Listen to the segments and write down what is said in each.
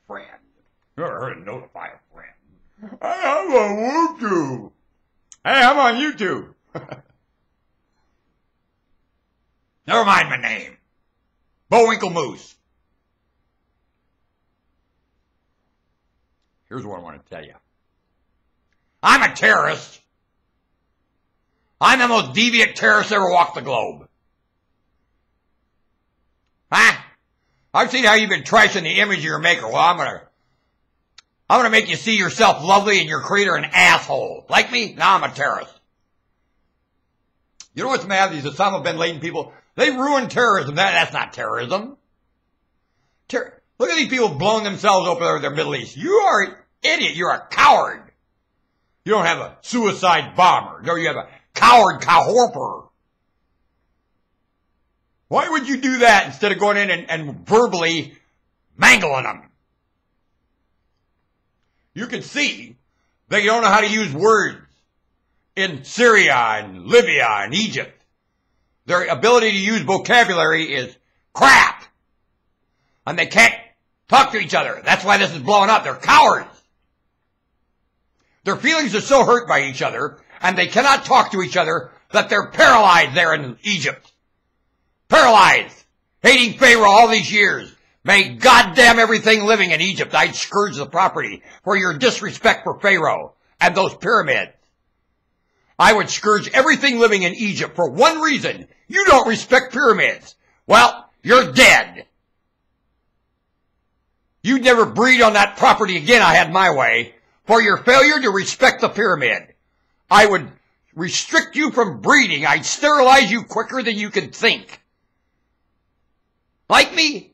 friend. You ever heard of notify a friend? I'm on YouTube. Hey, I'm on YouTube. Never mind my name. Bowinkle Moose. Here's what I want to tell you. I'm a terrorist. I'm the most deviant terrorist ever walked the globe. Huh? I've seen how you've been trashing the image of your maker. Well, I'm gonna make you see yourself lovely and your creator an asshole. Like me? Now I'm a terrorist. You know what's mad? These Osama bin Laden people, they ruined terrorism. That's not terrorism. Look at these people blowing themselves up over their Middle East. You are an idiot. You're a coward. You don't have a suicide bomber. No, you have a coward cowhorper. Why would you do that instead of going in and verbally mangling them? You can see they don't know how to use words in Syria and Libya and Egypt. Their ability to use vocabulary is crap. And they can't talk to each other. That's why this is blowing up. They're cowards. Their feelings are so hurt by each other, and they cannot talk to each other, that they're paralyzed there in Egypt. Paralyzed. Hating Pharaoh all these years. May goddamn everything living in Egypt, I'd scourge the property for your disrespect for Pharaoh and those pyramids. I would scourge everything living in Egypt for one reason. You don't respect pyramids. Well, you're dead. You'd never breed on that property again, I had my way, for your failure to respect the pyramid. I would restrict you from breeding. I'd sterilize you quicker than you could think. Like me?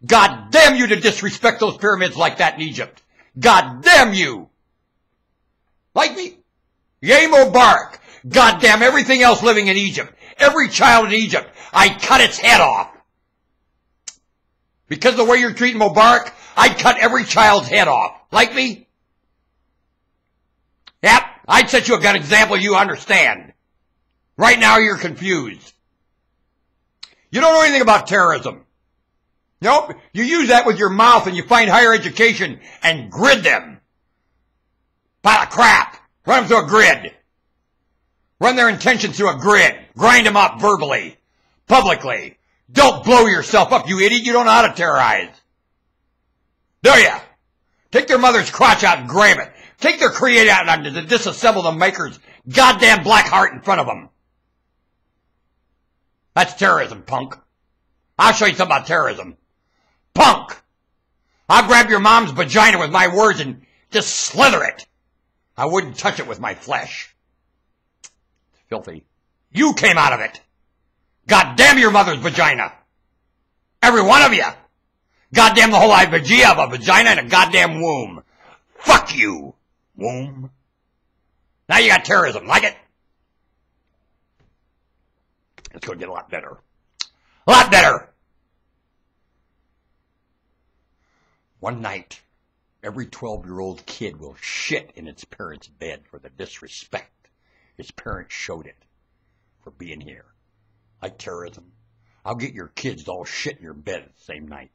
God damn you to disrespect those pyramids like that in Egypt. God damn you. Like me? Yay Mubarak. God damn everything else living in Egypt. Every child in Egypt. I'd cut its head off. Because of the way you're treating Mubarak, I'd cut every child's head off. Like me? Yep, I'd set you a good example you understand. Right now you're confused. You don't know anything about terrorism. Nope, you use that with your mouth and you find higher education and grid them. Pile of crap. Run them through a grid. Run their intentions through a grid. Grind them up verbally. Publicly. Don't blow yourself up, you idiot. You don't know how to terrorize. Do ya? Take their mother's crotch out and grab it. Take their creator out and disassemble the maker's goddamn black heart in front of them. That's terrorism, punk. I'll show you something about terrorism. Punk! I'll grab your mom's vagina with my words and just slither it. I wouldn't touch it with my flesh. It's filthy. You came out of it. God damn your mother's vagina. Every one of you. God damn the whole idea of a vagina and a goddamn womb. Fuck you, womb. Now you got terrorism. Like it? It's going to get a lot better. A lot better. One night, every 12-year-old kid will shit in its parents' bed for the disrespect its parents showed it for being here. Like terrorism, I'll get your kids to all shit in your bed the same night.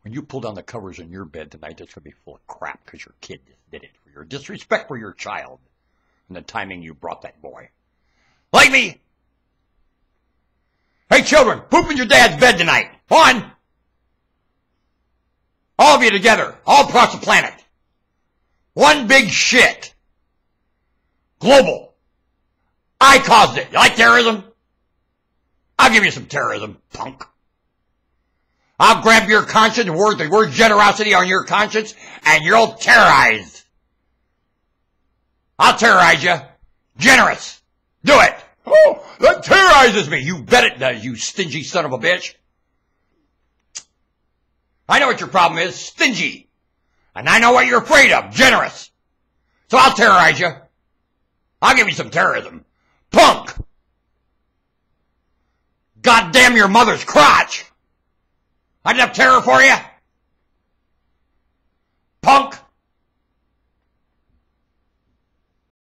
When you pull down the covers in your bed tonight, it's going to be full of crap because your kid just did it for your disrespect for your child and the timing you brought that boy. Like me! Hey children, poop in your dad's bed tonight. One! All of you together, all across the planet. One big shit. Global. I caused it. You like terrorism? I'll give you some terrorism, punk. I'll grab your conscience, the word generosity on your conscience, and you'll terrorize. I'll terrorize you. Generous. Do it. Oh, that terrorizes me. You bet it does, you stingy son of a bitch. I know what your problem is. Stingy. And I know what you're afraid of. Generous. So I'll terrorize you. I'll give you some terrorism. Punk. God damn your mother's crotch. I'd enough terror for you? Punk.